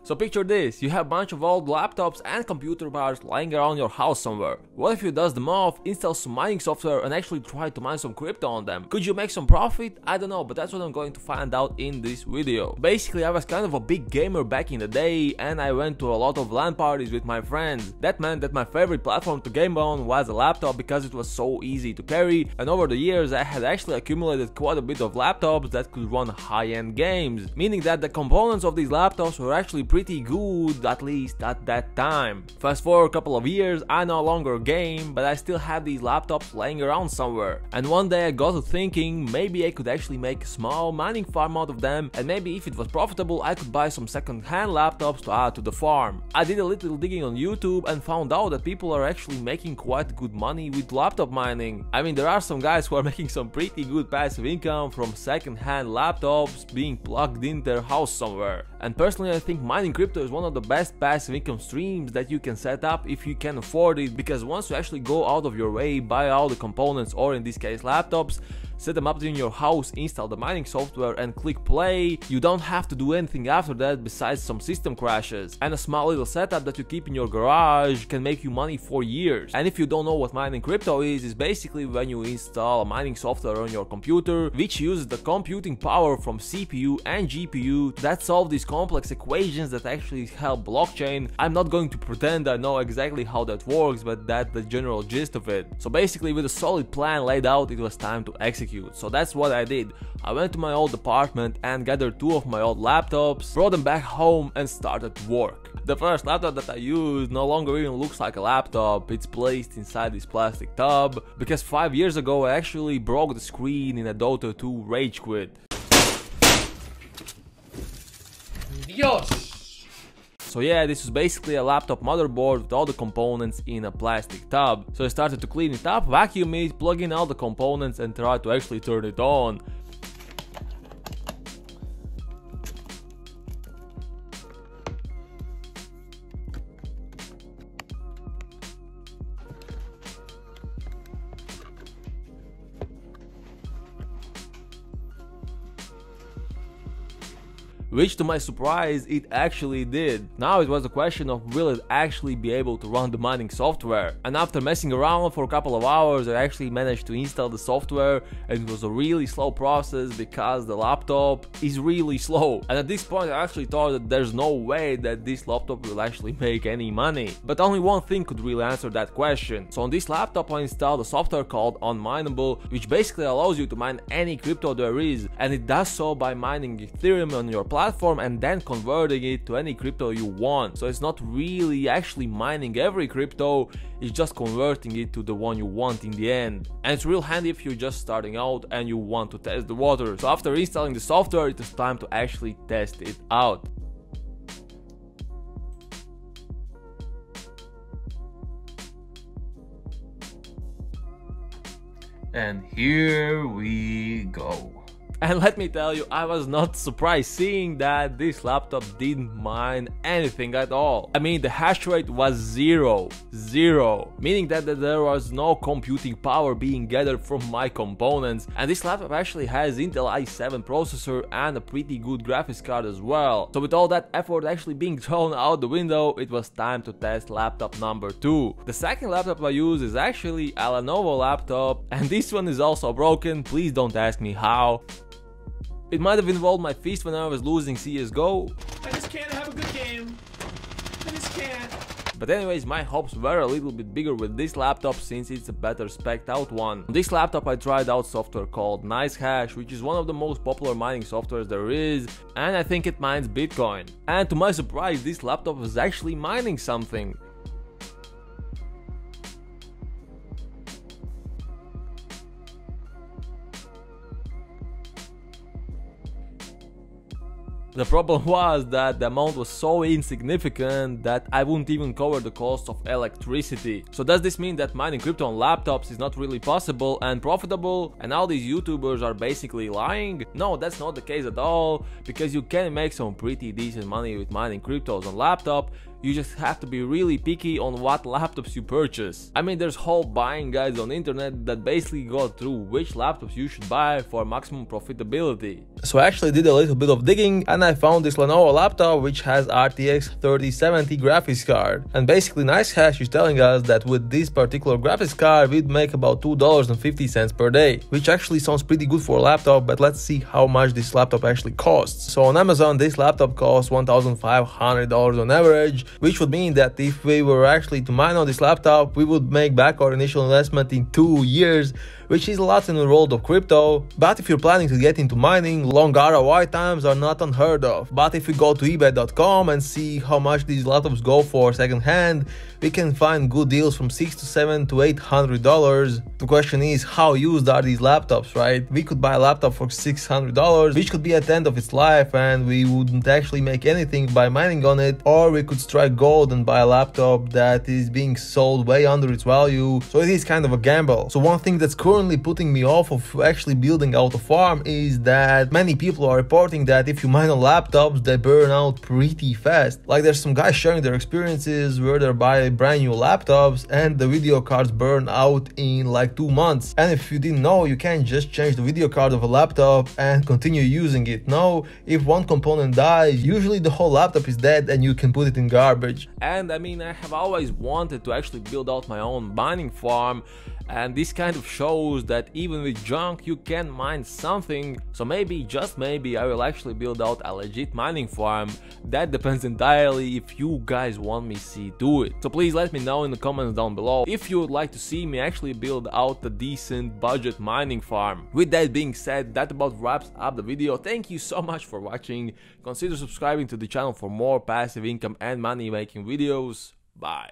So picture this, you have a bunch of old laptops and computer parts lying around your house somewhere. What if you dust them off, install some mining software and actually try to mine some crypto on them? Could you make some profit? I don't know, but that's what I'm going to find out in this video. Basically, I was kind of a big gamer back in the day and I went to a lot of LAN parties with my friends. That meant that my favorite platform to game on was a laptop because it was so easy to carry, and over the years I had actually accumulated quite a bit of laptops that could run high-end games, meaning that the components of these laptops were actually pretty good, at least at that time. Fast forward a couple of years, I no longer game, but I still have these laptops laying around somewhere. And one day I got to thinking maybe I could actually make a small mining farm out of them, and maybe if it was profitable I could buy some second-hand laptops to add to the farm. I did a little digging on YouTube and found out that people are actually making quite good money with laptop mining. I mean, there are some guys who are making some pretty good passive income from second-hand laptops being plugged in their house somewhere. And personally, I think mining crypto is one of the best passive income streams that you can set up if you can afford it, because once you actually go out of your way, buy all the components, or in this case laptops, set them up in your house, install the mining software and click play, you don't have to do anything after that besides some system crashes. And a small little setup that you keep in your garage can make you money for years. And if you don't know what mining crypto is, it's basically when you install a mining software on your computer which uses the computing power from CPU and GPU that solve these complex equations that actually help blockchain. I'm not going to pretend I know exactly how that works, but that's the general gist of it. So basically, with a solid plan laid out, it was time to execute. So that's what I did. I went to my old apartment and gathered two of my old laptops, brought them back home and started work. The first laptop that I used no longer even looks like a laptop, it's placed inside this plastic tub, because 5 years ago I actually broke the screen in a Dota 2 rage quit. Dios! So yeah, this was basically a laptop motherboard with all the components in a plastic tub. So I started to clean it up, vacuum it, plug in all the components and try to actually turn it on. Which to my surprise it actually did. Now it was a question of will it actually be able to run the mining software. And after messing around for a couple of hours I actually managed to install the software, and it was a really slow process because the laptop is really slow. And at this point I actually thought that there's no way that this laptop will actually make any money. But only one thing could really answer that question. So on this laptop I installed a software called Unminable, which basically allows you to mine any crypto there is, and it does so by mining Ethereum on your platform and then converting it to any crypto you want. So it's not really actually mining every crypto, it's just converting it to the one you want in the end. And it's real handy if you're just starting out and you want to test the water. So after installing the software, it is time to actually test it out. And here we go. And let me tell you, I was not surprised seeing that this laptop didn't mine anything at all. I mean, the hash rate was zero, meaning that there was no computing power being gathered from my components. And this laptop actually has Intel i7 processor and a pretty good graphics card as well. So with all that effort actually being thrown out the window, it was time to test laptop number 2. The second laptop I use is actually a Lenovo laptop, and this one is also broken. Please don't ask me how. It might have involved my fist when I was losing CSGO. I just can't have a good game. I just can't. But anyways, my hopes were a little bit bigger with this laptop since it's a better spec'd out one. On this laptop I tried out software called NiceHash, which is one of the most popular mining softwares there is, and I think it mines Bitcoin. And to my surprise, this laptop was actually mining something. The problem was that the amount was so insignificant that I wouldn't even cover the cost of electricity. So does this mean that mining crypto on laptops is not really possible and profitable and all these YouTubers are basically lying? No, that's not the case at all, because you can make some pretty decent money with mining cryptos on laptop, You just have to be really picky on what laptops you purchase. I mean, there's whole buying guides on the internet that basically go through which laptops you should buy for maximum profitability. So I actually did a little bit of digging and I found this Lenovo laptop which has RTX 3070 graphics card. And basically NiceHash is telling us that with this particular graphics card we'd make about $2.50 per day, which actually sounds pretty good for a laptop, but let's see how much this laptop actually costs. So on Amazon this laptop costs $1,500 on average, which would mean that if we were actually to mine on this laptop, we would make back our initial investment in 2 years, which is a lot in the world of crypto. But if you're planning to get into mining, long ROI times are not unheard of. But if we go to ebay.com and see how much these laptops go for second hand, we can find good deals from $600 to $700 to $800. The question is, how used are these laptops, right? We could buy a laptop for $600, which could be at the end of its life and we wouldn't actually make anything by mining on it, or we could strike gold and buy a laptop that is being sold way under its value. So it is kind of a gamble. So one thing that's currently putting me off of actually building out a farm is that many people are reporting that if you mine on laptops, they burn out pretty fast. Like there's some guys sharing their experiences where they buy brand new laptops and the video cards burn out in like 2 months. And if you didn't know, you can't just change the video card of a laptop and continue using it. No, if one component dies, usually the whole laptop is dead and you can put it in garbage. And I mean, I have always wanted to actually build out my own mining farm, and this kind of shows that even with junk you can mine something. So maybe, just maybe, I will actually build out a legit mining farm. That depends entirely if you guys want me to do it. So please let me know in the comments down below if you would like to see me actually build out a decent budget mining farm. With that being said, that about wraps up the video. Thank you so much for watching. Consider subscribing to the channel for more passive income and money making videos. Bye.